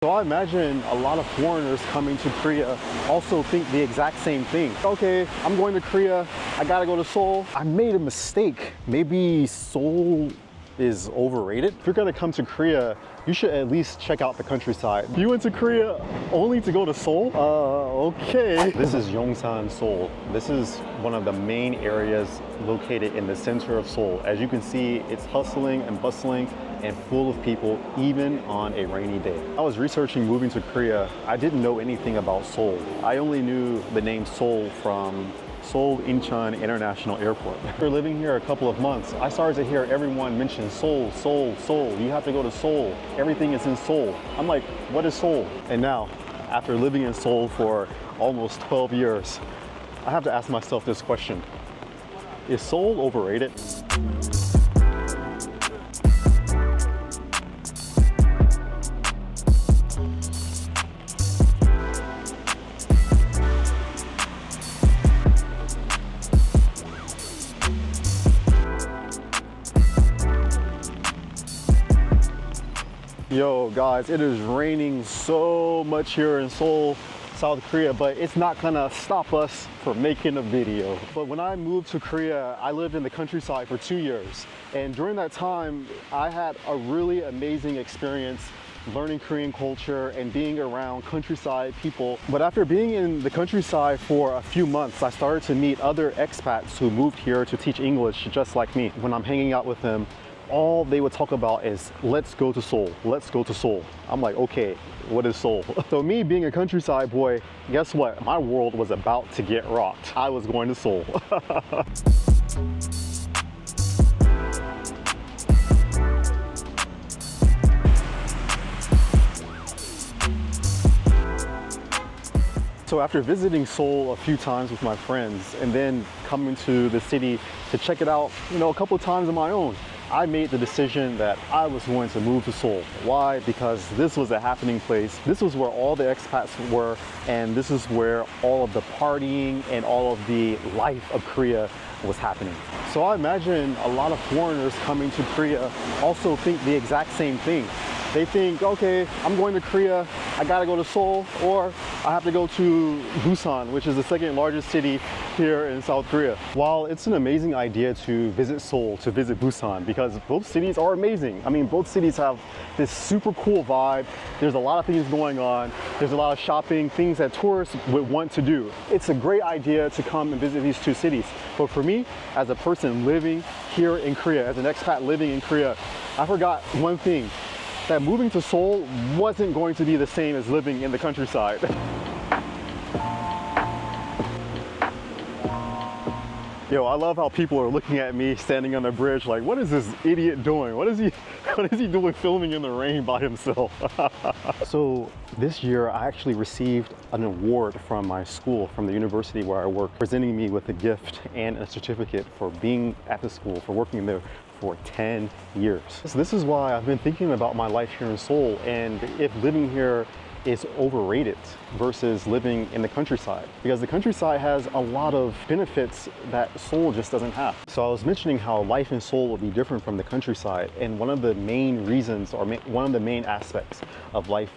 So I imagine a lot of foreigners coming to Korea also think the exact same thing. Okay, I'm going to Korea, I gotta go to Seoul. I made a mistake. Maybe Seoul is overrated. If you're gonna come to Korea, you should at least check out the countryside. You went to Korea only to go to Seoul? Okay. This is Yongsan, Seoul. This is one of the main areas located in the center of Seoul. As you can see, it's hustling and bustling and full of people, even on a rainy day. I was researching moving to Korea. I didn't know anything about Seoul. I only knew the name Seoul from Seoul Incheon International Airport. After living here a couple of months, I started to hear everyone mention Seoul, Seoul, Seoul. You have to go to Seoul. Everything is in Seoul. I'm like, what is Seoul? And now, after living in Seoul for almost 12 years, I have to ask myself this question. Is Seoul overrated? Yo guys, it is raining so much here in Seoul, South Korea, but it's not gonna stop us from making a video. But when I moved to Korea, I lived in the countryside for 2 years. And during that time, I had a really amazing experience learning Korean culture and being around countryside people. But after being in the countryside for a few months, I started to meet other expats who moved here to teach English just like me. When I'm hanging out with them, all they would talk about is, let's go to Seoul, let's go to Seoul. I'm like, okay, what is Seoul? So me being a countryside boy, guess what? My world was about to get rocked. I was going to Seoul. So after visiting Seoul a few times with my friends and then coming to the city to check it out, a couple of times on my own, I made the decision that I was going to move to Seoul. Why? Because this was a happening place. This was where all the expats were, and this is where all of the partying and all of the life of Korea was happening. So I imagine a lot of foreigners coming to Korea also think the exact same thing. They think, okay, I'm going to Korea, I gotta go to Seoul, or I have to go to Busan, which is the second largest city here in South Korea. While it's an amazing idea to visit Seoul, to visit Busan, because both cities are amazing. I mean, both cities have this super cool vibe. There's a lot of things going on. There's a lot of shopping, things that tourists would want to do. It's a great idea to come and visit these two cities. But for me, as a person living here in Korea, as an expat living in Korea, I forgot one thing, that moving to Seoul wasn't going to be the same as living in the countryside. Yo, I love how people are looking at me standing on the bridge like, what is this idiot doing? What is he doing filming in the rain by himself? So this year I actually received an award from my school, from the university where I work, presenting me with a gift and a certificate for being at the school, for working there for 10 years. So this is why I've been thinking about my life here in Seoul and if living here is overrated versus living in the countryside, because the countryside has a lot of benefits that Seoul just doesn't have. So I was mentioning how life in Seoul will be different from the countryside, and one of the main reasons, or one of the main aspects of life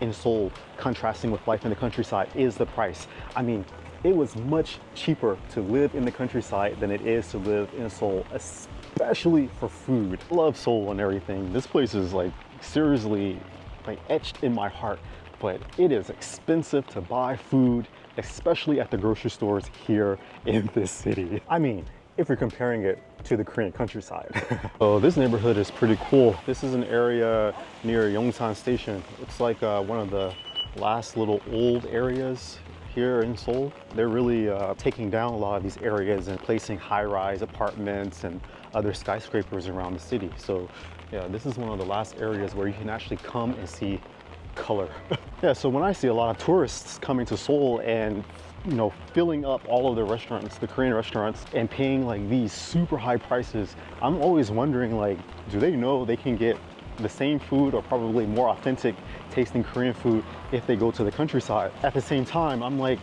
in Seoul contrasting with life in the countryside is the price. I mean, it was much cheaper to live in the countryside than it is to live in Seoul, especially for food. I love Seoul and everything. This place is like seriously like etched in my heart, but it is expensive to buy food, especially at the grocery stores here in this city. I mean, if you're comparing it to the Korean countryside. So this neighborhood is pretty cool. This is an area near Yongsan Station. It's like one of the last little old areas here in Seoul. They're really taking down a lot of these areas and placing high-rise apartments and other skyscrapers around the city. So yeah, this is one of the last areas where you can actually come and see color. Yeah, so when I see a lot of tourists coming to Seoul and filling up all of the restaurants, the Korean restaurants, and paying like these super high prices, I'm always wondering, like, do they know they can get the same food or probably more authentic tasting Korean food if they go to the countryside? At the same time, I'm like,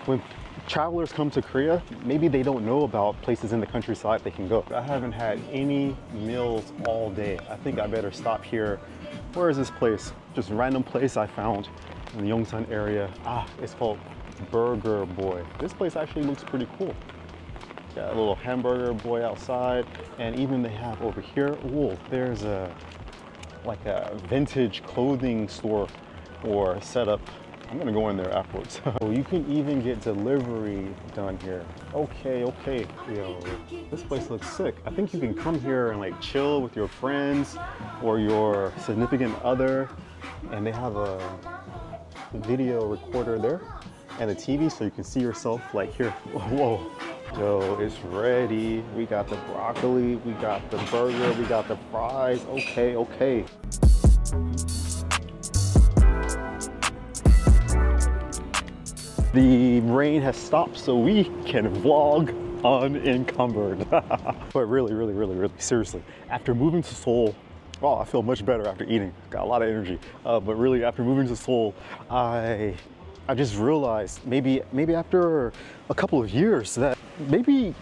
when travelers come to Korea, maybe they don't know about places in the countryside they can go. I haven't had any meals all day. I think I better stop here Where is this place? Just a random place I found in the Yongsan area. It's called Burger Boy. This place actually looks pretty cool. Got a little hamburger boy outside, and even they have over here, there's like a vintage clothing store or setup. I'm gonna go in there afterwards. Oh, you can even get delivery done here. Okay. Yo, this place looks sick. I think you can come here and like chill with your friends or your significant other. And they have a video recorder there and a TV so you can see yourself like here. Whoa. Yo, it's ready. We got the broccoli, we got the burger, we got the fries. Okay. The rain has stopped so we can vlog unencumbered. But really, seriously, after moving to Seoul, I feel much better after eating. Got a lot of energy. But really, after moving to Seoul, I just realized maybe after a couple of years that maybe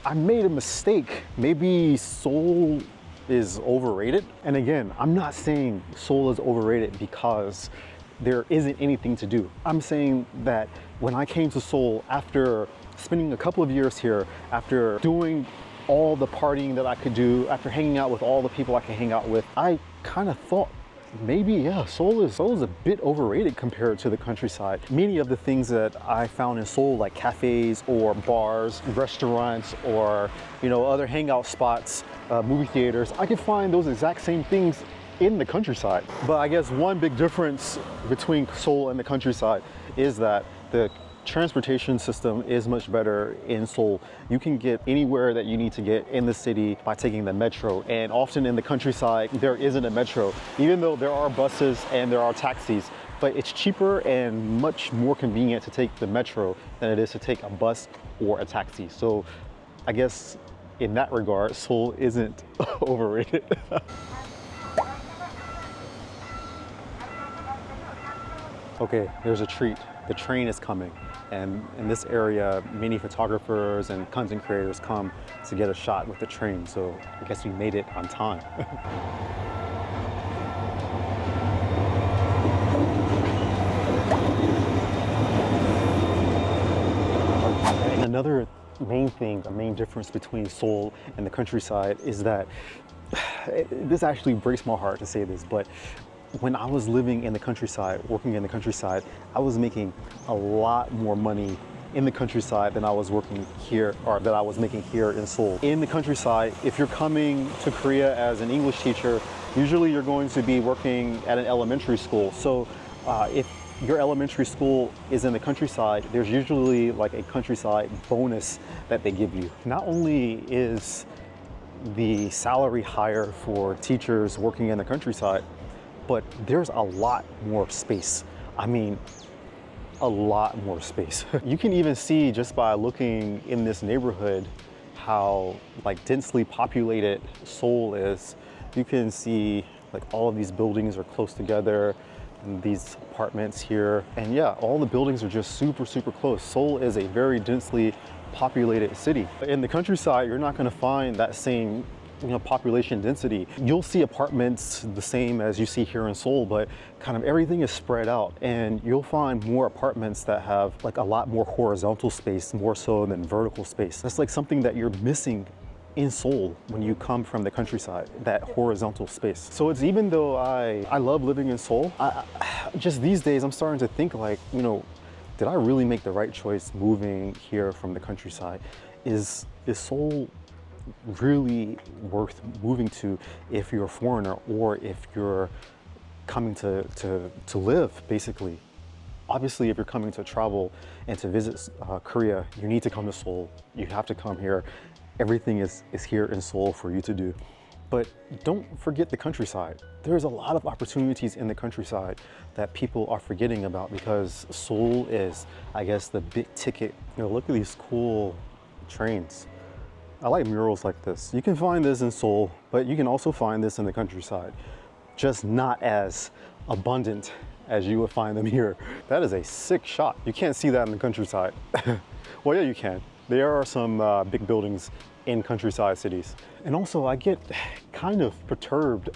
I made a mistake. Maybe Seoul is overrated. And again, I'm not saying Seoul is overrated because there isn't anything to do. I'm saying that when I came to Seoul after spending a couple of years here, after doing all the partying that I could do, after hanging out with all the people I can hang out with, I kind of thought maybe, Seoul is a bit overrated compared to the countryside. Many of the things that I found in Seoul, like cafes or bars, restaurants, or other hangout spots, movie theaters, I can find those exact same things in the countryside. But I guess one big difference between Seoul and the countryside is that the transportation system is much better in Seoul. You can get anywhere that you need to get in the city by taking the metro, and often in the countryside there isn't a metro, even though there are buses and there are taxis. But it's cheaper and much more convenient to take the metro than it is to take a bus or a taxi. So I guess in that regard, Seoul isn't overrated. Okay, there's a treat. The train is coming. And in this area, many photographers and content creators come to get a shot with the train. So I guess we made it on time. And another main thing, a main difference between Seoul and the countryside is that, this actually breaks my heart to say this, but when I was living in the countryside, working in the countryside, I was making a lot more money in the countryside than I was working here, or that I was making here in Seoul. In the countryside, if you're coming to Korea as an English teacher, usually you're going to be working at an elementary school. So if your elementary school is in the countryside, there's usually like a countryside bonus that they give you. Not only is the salary higher for teachers working in the countryside, but there's a lot more space. I mean, a lot more space. You can even see just by looking in this neighborhood how like densely populated Seoul is. You can see like all of these buildings are close together, and these apartments here. And yeah, all the buildings are just super close. Seoul is a very densely populated city. In the countryside, you're not gonna find that same population density. You'll see apartments the same as you see here in Seoul, but kind of everything is spread out, and you'll find more apartments that have like a lot more horizontal space, more so than vertical space. That's like something that you're missing in Seoul when you come from the countryside, that horizontal space. So it's, even though I love living in Seoul, just these days I'm starting to think like, did I really make the right choice moving here from the countryside? Is Seoul really worth moving to if you're a foreigner, or if you're coming to live, basically? Obviously, if you're coming to travel and to visit Korea, you need to come to Seoul. You have to come here. Everything is here in Seoul for you to do. But don't forget the countryside. There's a lot of opportunities in the countryside that people are forgetting about, because Seoul is, I guess, the big ticket. Look at these cool trains. I like murals like this. You can find this in Seoul, but you can also find this in the countryside, just not as abundant as you would find them here. That is a sick shot. You can't see that in the countryside. Well, yeah, you can. There are some big buildings in countryside cities. And also, I get kind of perturbed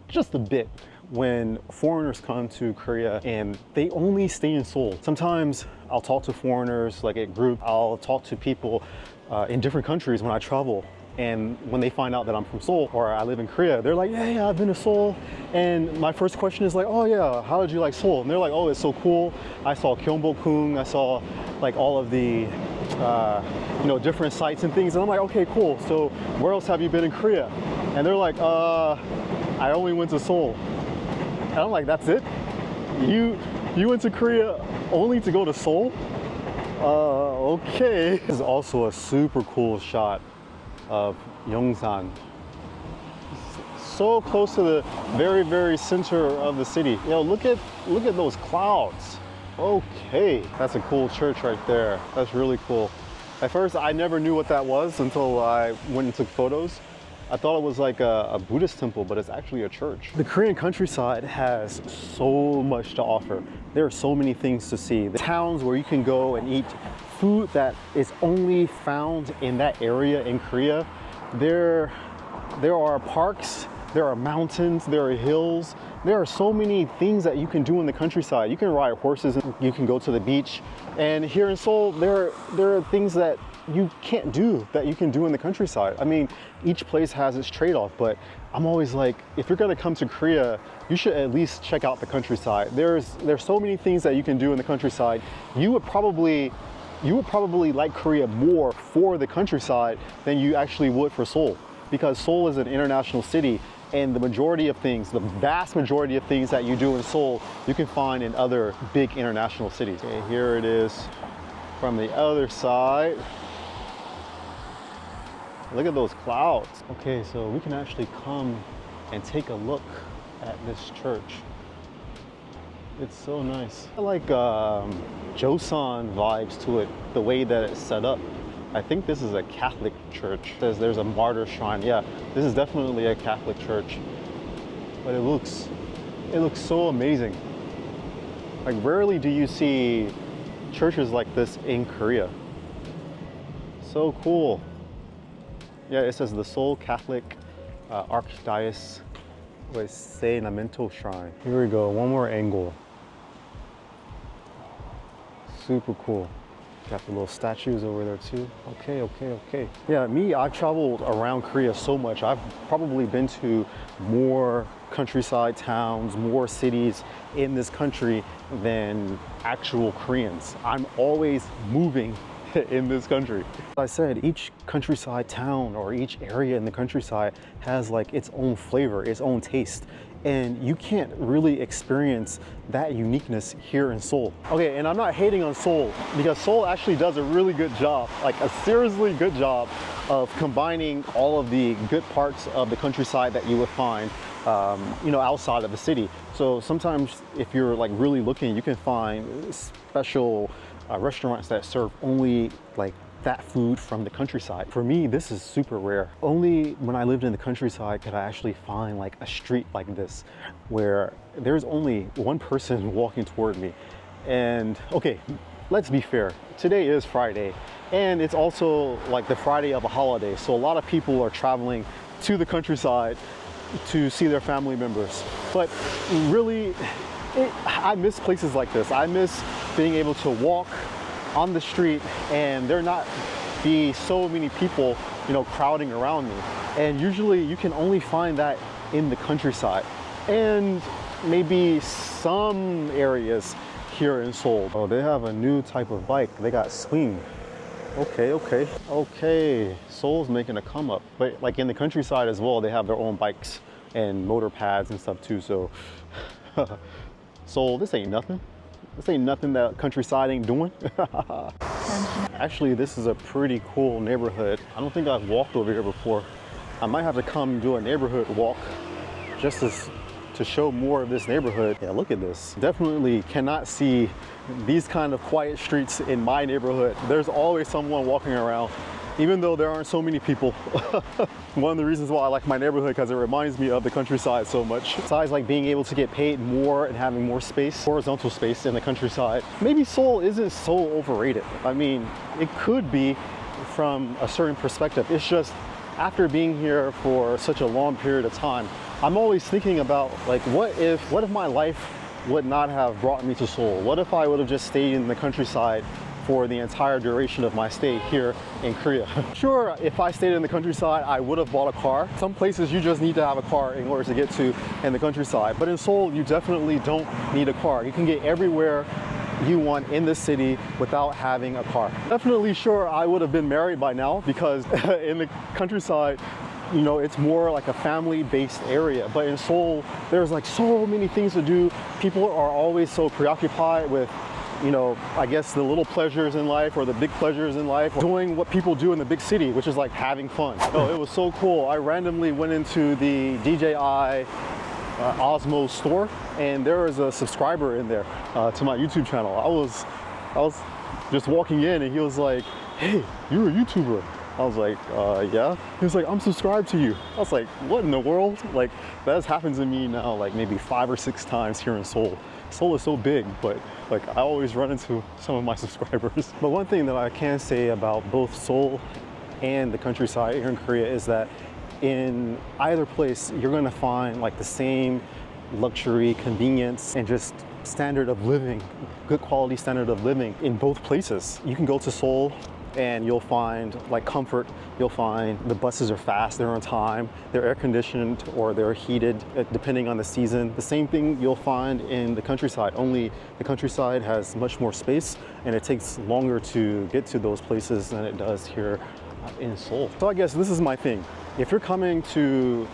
just a bit when foreigners come to Korea and they only stay in Seoul. Sometimes I'll talk to foreigners like at group, I'll talk to people in different countries when I travel. And when they find out that I'm from Seoul or I live in Korea, they're like, yeah, I've been to Seoul. And my first question is like, oh yeah, how did you like Seoul? And they're like, oh, it's so cool. I saw Gyeongbokgung, I saw like all of the, different sites and things. And I'm like, okay, cool. So where else have you been in Korea? And they're like, I only went to Seoul. And I'm like, that's it? You went to Korea only to go to Seoul? Okay. This is also a super cool shot of Yongsan. So close to the very, very center of the city. Look at those clouds. Okay, that's a cool church right there. That's really cool. At first, I never knew what that was until I went and took photos. I thought it was like a Buddhist temple, but it's actually a church. The Korean countryside has so much to offer. There are so many things to see. The towns where you can go and eat food that is only found in that area in Korea. There are parks, there are mountains, there are hills. There are so many things that you can do in the countryside. You can ride horses, you can go to the beach. And here in Seoul, there are things that you can't do that you can do in the countryside. I mean, each place has its trade-off, but I'm always like, if you're gonna come to Korea, you should at least check out the countryside. There's so many things that you can do in the countryside. You would probably like Korea more for the countryside than you actually would for Seoul, because Seoul is an international city, and the majority of things, the vast majority of things that you do in Seoul, you can find in other big international cities. Okay, here it is from the other side. Look at those clouds. Okay, so we can actually come and take a look at this church. It's so nice. I like Joseon vibes to it, the way that it's set up. I think this is a Catholic church. It says there's a martyr shrine. Yeah, this is definitely a Catholic church. But it looks so amazing. Like, rarely do you see churches like this in Korea. So cool. Yeah, it says the Seoul Catholic Archdiocese with Seinamento Shrine. Here we go, one more angle. Super cool. Got the little statues over there too. Okay. Yeah, I've traveled around Korea so much. I've probably been to more countryside towns, more cities in this country than actual Koreans. I'm always moving in this country. As I said, each countryside town or each area in the countryside has like its own flavor, its own taste. And you can't really experience that uniqueness here in Seoul. Okay, and I'm not hating on Seoul, because Seoul actually does a really good job, like a seriously good job of combining all of the good parts of the countryside that you would find outside of the city. So sometimes if you're like really looking, you can find special restaurants that serve only like that food from the countryside. For me, this is super rare. Only when I lived in the countryside could I actually find like a street like this where there's only one person walking toward me. And okay, let's be fair. Today is Friday, and it's also like the Friday of a holiday. So a lot of people are traveling to the countryside to see their family members. But really, I miss places like this. I miss being able to walk on the street and there not be so many people, crowding around me. And usually you can only find that in the countryside and maybe some areas here in Seoul. Oh, they have a new type of bike. They got swing. Okay. Seoul's making a come up. But like in the countryside as well, they have their own bikes and motor pads and stuff too. So Seoul, this ain't nothing. This ain't nothing that countryside ain't doing. Actually, this is a pretty cool neighborhood. I don't think I've walked over here before. I might have to come do a neighborhood walk just to show more of this neighborhood. Yeah, look at this. Definitely cannot see these kind of quiet streets in my neighborhood. There's always someone walking around, even though there aren't so many people. One of the reasons why I like my neighborhood, because it reminds me of the countryside so much. Besides like being able to get paid more and having more space, horizontal space in the countryside, maybe Seoul isn't so overrated. I mean, it could be from a certain perspective. It's just after being here for such a long period of time, I'm always thinking about like, what if my life would not have brought me to Seoul? What if I would have just stayed in the countryside for the entire duration of my stay here in Korea? Sure, if I stayed in the countryside, I would have bought a car. Some places you just need to have a car in order to get to in the countryside. But in Seoul, you definitely don't need a car. You can get everywhere you want in the city without having a car. Definitely sure I would have been married by now, because in the countryside, you know, it's more like a family-based area. But in Seoul, there's like so many things to do. People are always so preoccupied with, you know, I guess the little pleasures in life or the big pleasures in life, doing what people do in the big city, which is like having fun. Oh, it was so cool. I randomly went into the DJI Osmo store, and there was a subscriber in there to my YouTube channel. I was just walking in, and he was like, "Hey, you're a YouTuber." I was like, yeah. He was like, "I'm subscribed to you." I was like, what in the world? Like, that has happened to me now like maybe 5 or 6 times here in Seoul. Seoul is so big, but like I always run into some of my subscribers. But one thing that I can say about both Seoul and the countryside here in Korea is that in either place, you're gonna find like the same luxury, convenience, and just standard of living, good quality standard of living in both places. You can go to Seoul and you'll find like comfort. You'll find the buses are fast, they're on time, they're air conditioned or they're heated depending on the season. The same thing you'll find in the countryside, only the countryside has much more space and it takes longer to get to those places than it does here in Seoul. So I guess this is my thing. If you're coming to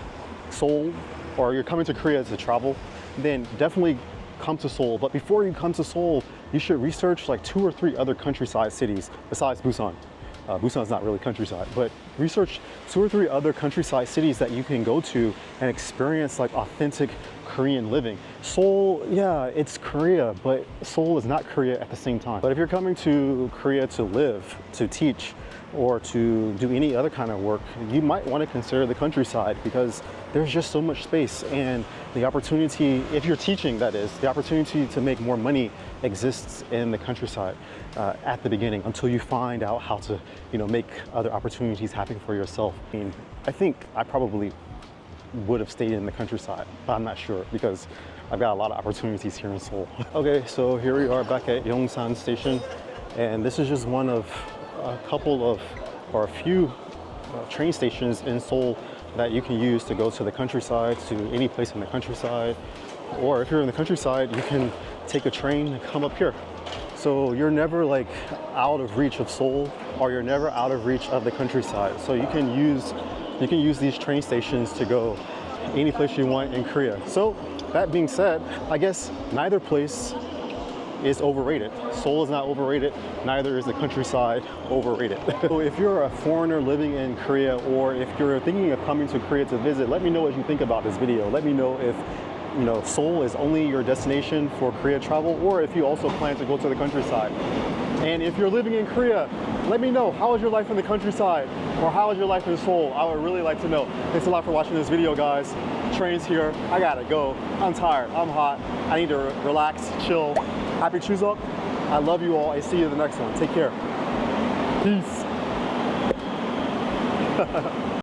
Seoul or you're coming to Korea to travel, then definitely come to Seoul. But before you come to Seoul, you should research like 2 or 3 other countryside cities besides Busan. Busan's not really countryside, but research 2 or 3 other countryside cities that you can go to and experience like authentic Korean living. Seoul, yeah, it's Korea, but Seoul is not Korea at the same time. But if you're coming to Korea to live, to teach, or to do any other kind of work, you might want to consider the countryside, because there's just so much space, and the opportunity, if you're teaching, that is, the opportunity to make more money exists in the countryside at the beginning, until you find out how to, you know, make other opportunities happen for yourself. I mean, I think I probably would have stayed in the countryside, but I'm not sure, because I've got a lot of opportunities here in Seoul. Okay, so here we are back at Yongsan Station, and this is just one of a couple of, or a few train stations in Seoul that you can use to go to the countryside, to any place in the countryside. Or if you're in the countryside, you can take a train and come up here. So you're never like out of reach of Seoul, or you're never out of reach of the countryside. So you can use these train stations to go any place you want in Korea. So that being said, I guess neither place is overrated. Seoul is not overrated, neither is the countryside overrated. So if you're a foreigner living in Korea, or if you're thinking of coming to Korea to visit, let me know what you think about this video. Let me know if, you know, Seoul is only your destination for Korea travel, or if you also plan to go to the countryside. And if you're living in Korea, let me know, how is your life in the countryside, or how is your life in Seoul? I would really like to know. Thanks a lot for watching this video, guys. Train's here, I gotta go. I'm tired, I'm hot, I need to relax, chill. Happy Chuseok. I love you all, and see you in the next one. Take care. Peace.